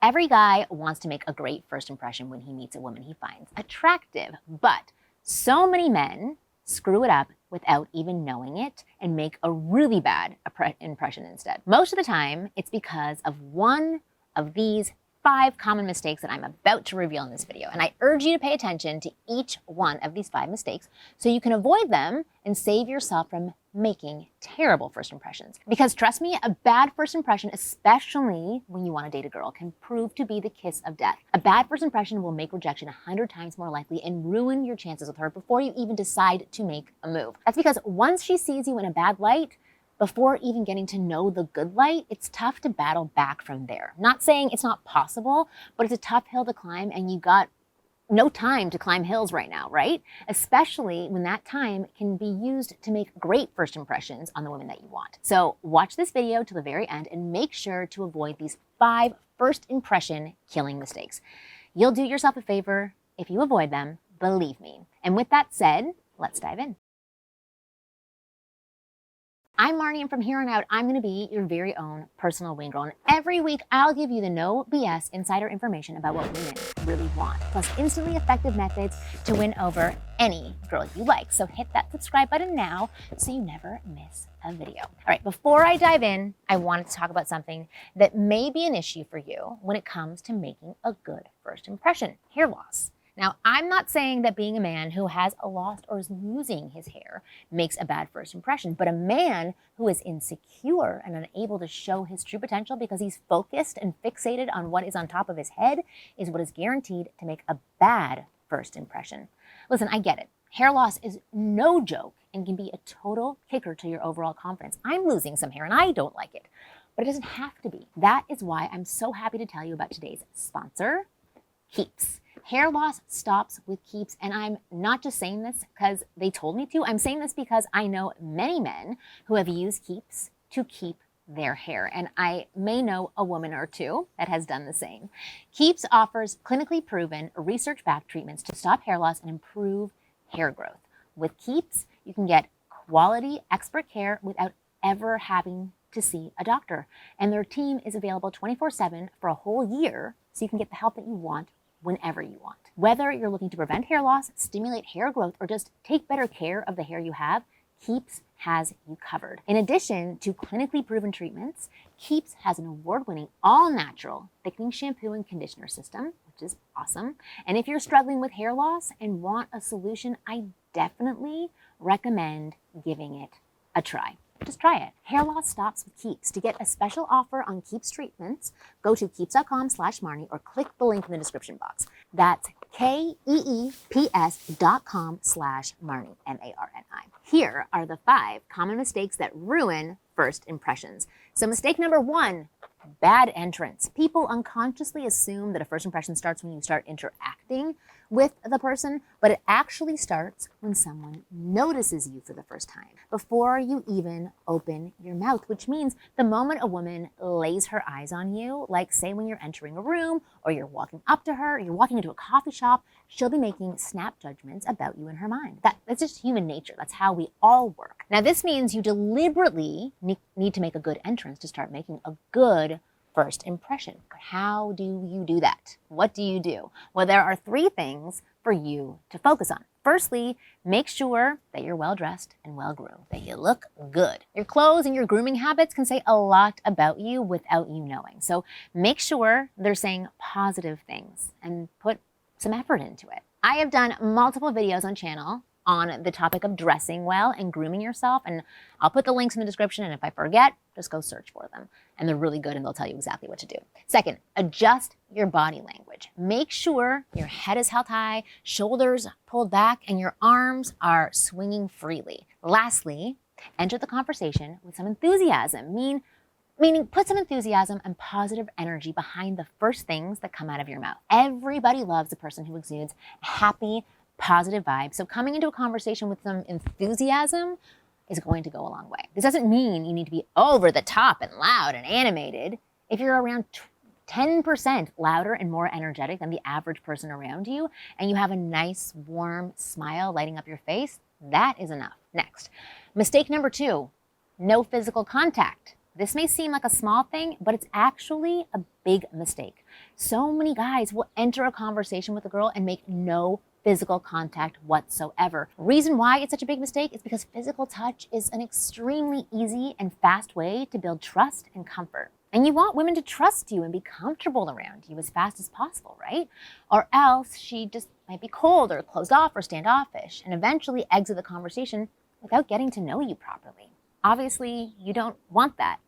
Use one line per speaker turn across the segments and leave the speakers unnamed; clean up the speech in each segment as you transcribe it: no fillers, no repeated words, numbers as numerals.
Every guy wants to make a great first impression when he meets a woman he finds attractive, but so many men screw it up without even knowing it and make a really bad impression instead. Most of the time, it's because of one of these 5 common mistakes that I'm about to reveal in this video. And I urge you to pay attention to each one of these 5 mistakes so you can avoid them and save yourself from making terrible first impressions. Because trust me, a bad first impression, especially when you want to date a girl, can prove to be the kiss of death. A bad first impression will make rejection 100 times more likely and ruin your chances with her before you even decide to make a move. That's because once she sees you in a bad light, before even getting to know the good light, it's tough to battle back from there. Not saying it's not possible, but it's a tough hill to climb and you got no time to climb hills right now, right? Especially when that time can be used to make great first impressions on the women that you want. So watch this video to the very end and make sure to avoid these 5 first impression killing mistakes. You'll do yourself a favor if you avoid them, believe me. And with that said, let's dive in. I'm Marni, and from here on out, I'm going to be your very own personal wing girl. And every week, I'll give you the no BS insider information about what women really want, plus instantly effective methods to win over any girl you like. So hit that subscribe button now so you never miss a video. All right, before I dive in, I wanted to talk about something that may be an issue for you when it comes to making a good first impression: hair loss. Now, I'm not saying that being a man who has lost or is losing his hair makes a bad first impression, but a man who is insecure and unable to show his true potential because he's focused and fixated on what is on top of his head is what is guaranteed to make a bad first impression. Listen, I get it. Hair loss is no joke and can be a total kicker to your overall confidence. I'm losing some hair and I don't like it, but it doesn't have to be. That is why I'm so happy to tell you about today's sponsor, Keeps. Hair loss stops with Keeps, and I'm not just saying this because they told me to. I'm saying this because I know many men who have used Keeps to keep their hair, and I may know a woman or two that has done the same. Keeps offers clinically proven, research-backed treatments to stop hair loss and improve hair growth. With Keeps, you can get quality expert care without ever having to see a doctor, and their team is available 24/7 for a whole year, so you can get the help that you want whenever you want. Whether you're looking to prevent hair loss, stimulate hair growth, or just take better care of the hair you have, Keeps has you covered. In addition to clinically proven treatments, Keeps has an award-winning all-natural thickening shampoo and conditioner system, which is awesome. And if you're struggling with hair loss and want a solution, I definitely recommend giving it a try. Just try it. Hair loss stops with Keeps. To get a special offer on Keeps treatments, go to keeps.com/Marni or click the link in the description box. That's KEEPS.com/Marni, M-A-R-N-I. Here are the 5 common mistakes that ruin first impressions. So mistake number 1, bad entrance. People unconsciously assume that a first impression starts when you start interacting with the person, but it actually starts when someone notices you for the first time, before you even open your mouth, which means the moment a woman lays her eyes on you, like say when you're entering a room or you're walking up to her, or you're walking into a coffee shop, she'll be making snap judgments about you in her mind. That's just human nature. That's how we all work. Now, this means you deliberately need to make a good entrance to start making a good first impression. But how do you do that? What do you do? Well, there are 3 things for you to focus on. Firstly, make sure that you're well-dressed and well-groomed, that you look good. Your clothes and your grooming habits can say a lot about you without you knowing. So make sure they're saying positive things and put some effort into it. I have done multiple videos on channel on the topic of dressing well and grooming yourself, and I'll put the links in the description, and if I forget, just go search for them. And they're really good and they'll tell you exactly what to do. Second, adjust your body language. Make sure your head is held high, shoulders pulled back, and your arms are swinging freely. Lastly, enter the conversation with some enthusiasm, meaning put some enthusiasm and positive energy behind the first things that come out of your mouth. Everybody loves a person who exudes happy, positive vibe. So coming into a conversation with some enthusiasm is going to go a long way. This doesn't mean you need to be over the top and loud and animated. If you're around 10% louder and more energetic than the average person around you, and you have a nice, warm smile lighting up your face, that is enough. Next, mistake number 2, no physical contact. This may seem like a small thing, but it's actually a big mistake. So many guys will enter a conversation with a girl and make no physical contact whatsoever. Reason why it's such a big mistake is because physical touch is an extremely easy and fast way to build trust and comfort. And you want women to trust you and be comfortable around you as fast as possible, right? Or else she just might be cold or closed off or standoffish and eventually exit the conversation without getting to know you properly. Obviously, you don't want that.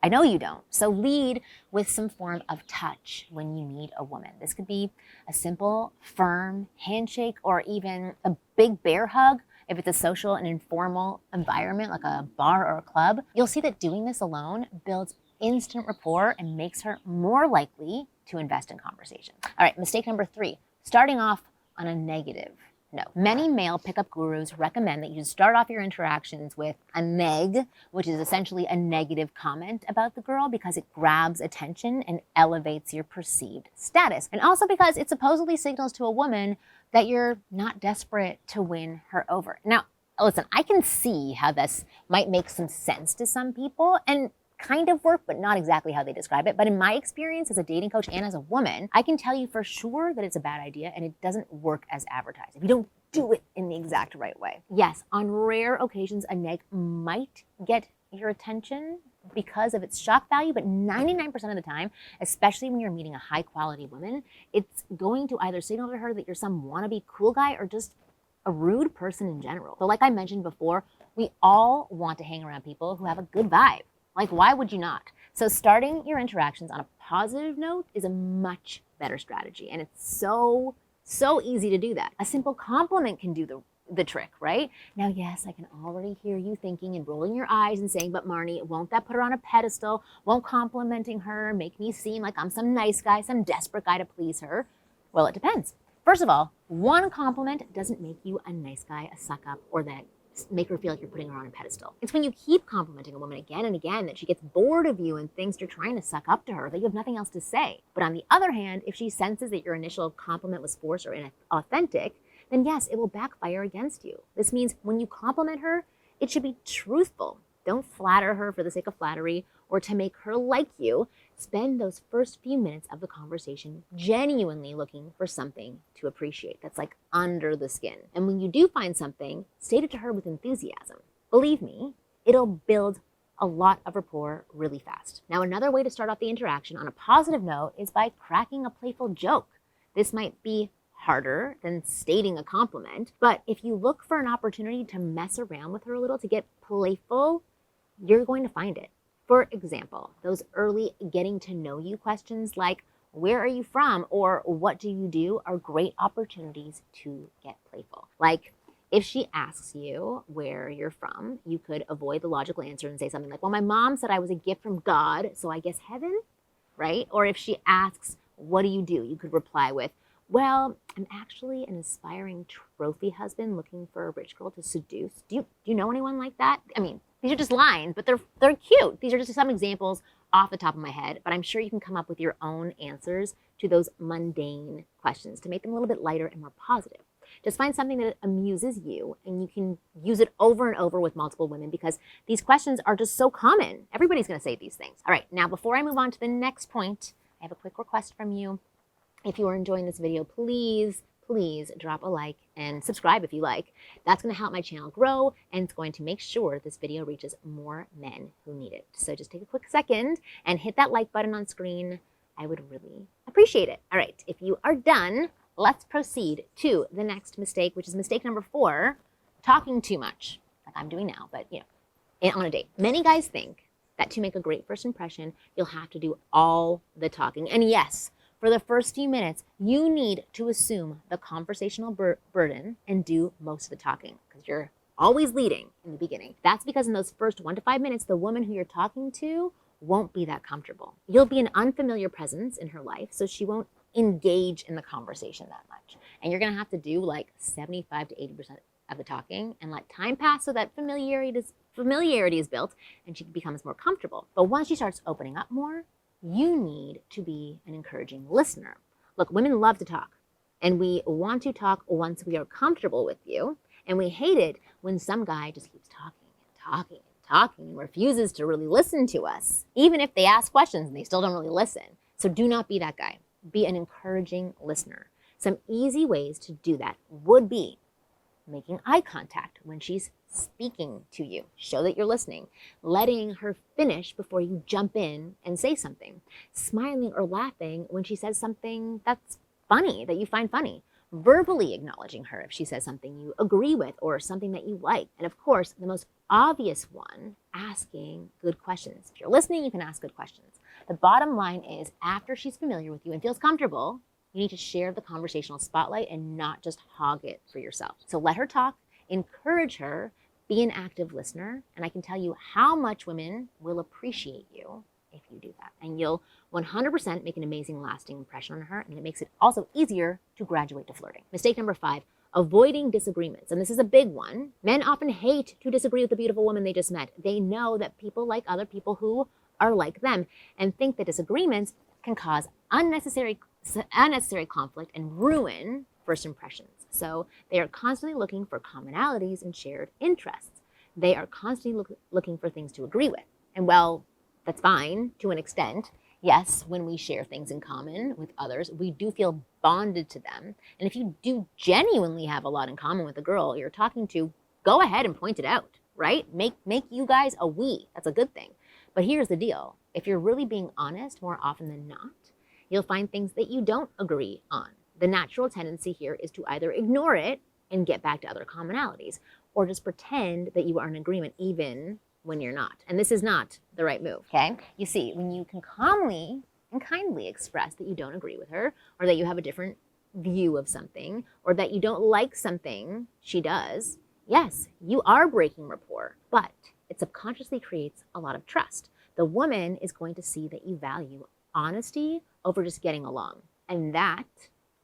I know you don't. So lead with some form of touch when you meet a woman. This could be a simple, firm handshake or even a big bear hug if it's a social and informal environment like a bar or a club. You'll see that doing this alone builds instant rapport and makes her more likely to invest in conversation. All right, mistake number 3, starting off on a negative note. Many male pickup gurus recommend that you start off your interactions with a neg, which is essentially a negative comment about the girl because it grabs attention and elevates your perceived status. And also because it supposedly signals to a woman that you're not desperate to win her over. Now, listen, I can see how this might make some sense to some people and kind of work, but not exactly how they describe it. But in my experience as a dating coach and as a woman, I can tell you for sure that it's a bad idea and it doesn't work as advertised if you don't do it in the exact right way. Yes, on rare occasions, a neg might get your attention because of its shock value, but 99% of the time, especially when you're meeting a high quality woman, it's going to either signal to her that you're some wannabe cool guy or just a rude person in general. So like I mentioned before, we all want to hang around people who have a good vibe. Like, why would you not? So starting your interactions on a positive note is a much better strategy. And it's so easy to do that. A simple compliment can do the trick, right? Now, yes, I can already hear you thinking and rolling your eyes and saying, but Marni, won't that put her on a pedestal? Won't complimenting her make me seem like I'm some nice guy, some desperate guy to please her? Well, it depends. First of all, one compliment doesn't make you a nice guy, a suck up, or that make her feel like you're putting her on a pedestal. It's when you keep complimenting a woman again and again that she gets bored of you and thinks you're trying to suck up to her, that you have nothing else to say. But on the other hand, if she senses that your initial compliment was forced or inauthentic, then yes, it will backfire against you. This means when you compliment her, it should be truthful. Don't flatter her for the sake of flattery or to make her like you. Spend those first few minutes of the conversation genuinely looking for something to appreciate that's like under the skin. And when you do find something, state it to her with enthusiasm. Believe me, it'll build a lot of rapport really fast. Now, another way to start off the interaction on a positive note is by cracking a playful joke. This might be harder than stating a compliment, but if you look for an opportunity to mess around with her a little, to get playful, you're going to find it. For example, those early getting to know you questions like, where are you from? Or what do you do? Are great opportunities to get playful. Like if she asks you where you're from, you could avoid the logical answer and say something like, well, my mom said I was a gift from God, so I guess heaven, right? Or if she asks, what do? You could reply with, well, I'm actually an aspiring trophy husband looking for a rich girl to seduce. Do you know anyone like that? I mean, these are just lines, but they're cute. These are just some examples off the top of my head, but I'm sure you can come up with your own answers to those mundane questions to make them a little bit lighter and more positive. Just find something that amuses you, and you can use it over and over with multiple women because these questions are just so common. Everybody's going to say these things. All right, now before I move on to the next point, I have a quick request from you. If you are enjoying this video, please drop a like and subscribe if you like. That's going to help my channel grow, and it's going to make sure this video reaches more men who need it. So just take a quick second and hit that like button on screen. I would really appreciate it. All right, if you are done, let's proceed to the next mistake, which is mistake number 4, talking too much, like I'm doing now, but on a date. Many guys think that to make a great first impression, you'll have to do all the talking. And yes, for the first few minutes, you need to assume the conversational burden and do most of the talking because you're always leading in the beginning. That's because in those first 1 to 5 minutes, the woman who you're talking to won't be that comfortable. You'll be an unfamiliar presence in her life, so she won't engage in the conversation that much. And you're going to have to do like 75 to 80% of the talking and let time pass so that familiarity is built and she becomes more comfortable. But once she starts opening up more, you need to be an encouraging listener. Look, women love to talk, and we want to talk once we are comfortable with you, and we hate it when some guy just keeps talking and talking and talking and refuses to really listen to us, even if they ask questions and they still don't really listen. So do not be that guy. Be an encouraging listener. Some easy ways to do that would be making eye contact when she's speaking to you. Show that you're listening. Letting her finish before you jump in and say something. Smiling or laughing when she says something that's funny, that you find funny. Verbally acknowledging her if she says something you agree with or something that you like. And of course, the most obvious one, asking good questions. If you're listening, you can ask good questions. The bottom line is, after she's familiar with you and feels comfortable, you need to share the conversational spotlight and not just hog it for yourself. So let her talk, encourage her, be an active listener, and I can tell you how much women will appreciate you if you do that. And you'll 100% make an amazing lasting impression on her, and it makes it also easier to graduate to flirting. Mistake number 5, avoiding disagreements. And this is a big one. Men often hate to disagree with the beautiful woman they just met. They know that people like other people who are like them and think that disagreements can cause unnecessary conflict and ruin first impressions. So they are constantly looking for commonalities and shared interests. They are constantly looking for things to agree with. And well, that's fine to an extent. Yes, when we share things in common with others, we do feel bonded to them. And if you do genuinely have a lot in common with the girl you're talking to, go ahead and point it out, right? Make you guys a we. That's a good thing. But here's the deal. If you're really being honest, more often than not, you'll find things that you don't agree on. The natural tendency here is to either ignore it and get back to other commonalities, or just pretend that you are in agreement even when you're not. And this is not the right move, okay? You see, when you can calmly and kindly express that you don't agree with her, or that you have a different view of something, or that you don't like something she does, yes, you are breaking rapport, but it subconsciously creates a lot of trust. The woman is going to see that you value honesty over just getting along, and that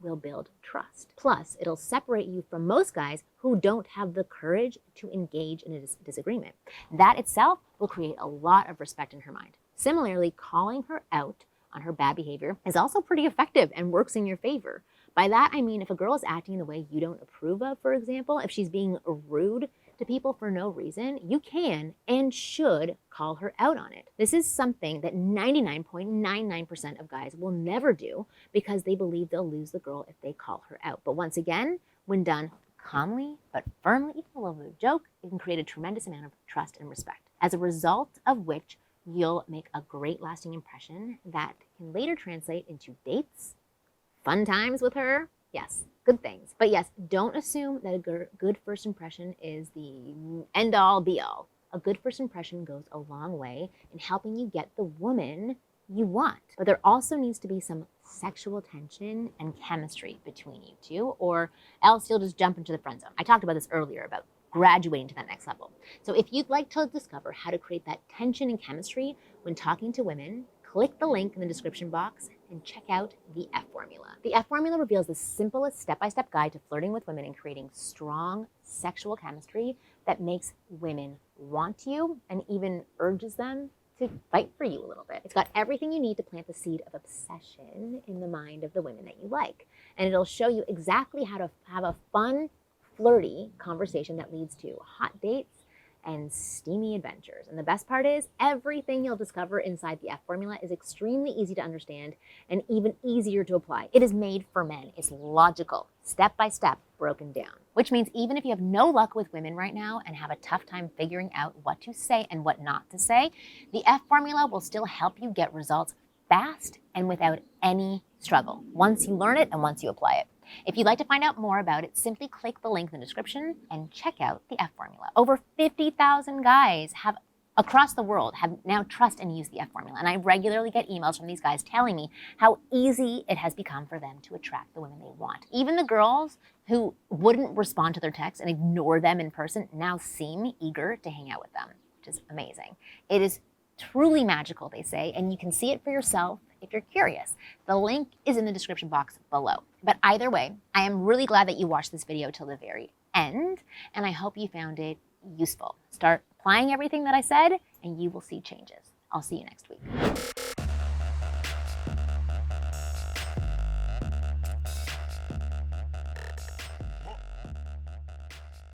will build trust. Plus, it'll separate you from most guys who don't have the courage to engage in a disagreement. That itself will create a lot of respect in her mind. Similarly, calling her out on her bad behavior is also pretty effective and works in your favor. By that, I mean if a girl is acting in a way you don't approve of, for example, if she's being rude to people for no reason, you can and should call her out on it. This is something that 99.99% of guys will never do because they believe they'll lose the girl if they call her out. But once again, when done calmly but firmly, even a little bit of a joke, it can create a tremendous amount of trust and respect, as a result of which you'll make a great lasting impression that can later translate into dates, fun times with her. Yes, good things. But yes, don't assume that a good first impression is the end-all, be-all. A good first impression goes a long way in helping you get the woman you want. But there also needs to be some sexual tension and chemistry between you two, or else you'll just jump into the friend zone. I talked about this earlier, about graduating to that next level. So if you'd like to discover how to create that tension and chemistry when talking to women, click the link in the description box and check out the F formula. The F formula reveals the simplest step-by-step guide to flirting with women and creating strong sexual chemistry that makes women want you and even urges them to fight for you a little bit. It's got everything you need to plant the seed of obsession in the mind of the women that you like. And it'll show you exactly how to have a fun, flirty conversation that leads to hot dates and steamy adventures. And the best part is, everything you'll discover inside the F formula is extremely easy to understand and even easier to apply. It is made for men. It's logical, step by step, broken down. Which means even if you have no luck with women right now and have a tough time figuring out what to say and what not to say, the F formula will still help you get results fast and without any struggle, once you learn it and once you apply it. If you'd like to find out more about it, simply click the link in the description and check out the F formula. Over 50,000 guys across the world have now trust and use the F formula. And I regularly get emails from these guys telling me how easy it has become for them to attract the women they want. Even the girls who wouldn't respond to their texts and ignore them in person now seem eager to hang out with them, which is amazing. It is truly magical, they say, and you can see it for yourself if you're curious. The link is in the description box below. But either way, I am really glad that you watched this video till the very end, and I hope you found it useful. Start applying everything that I said, and you will see changes. I'll see you next week.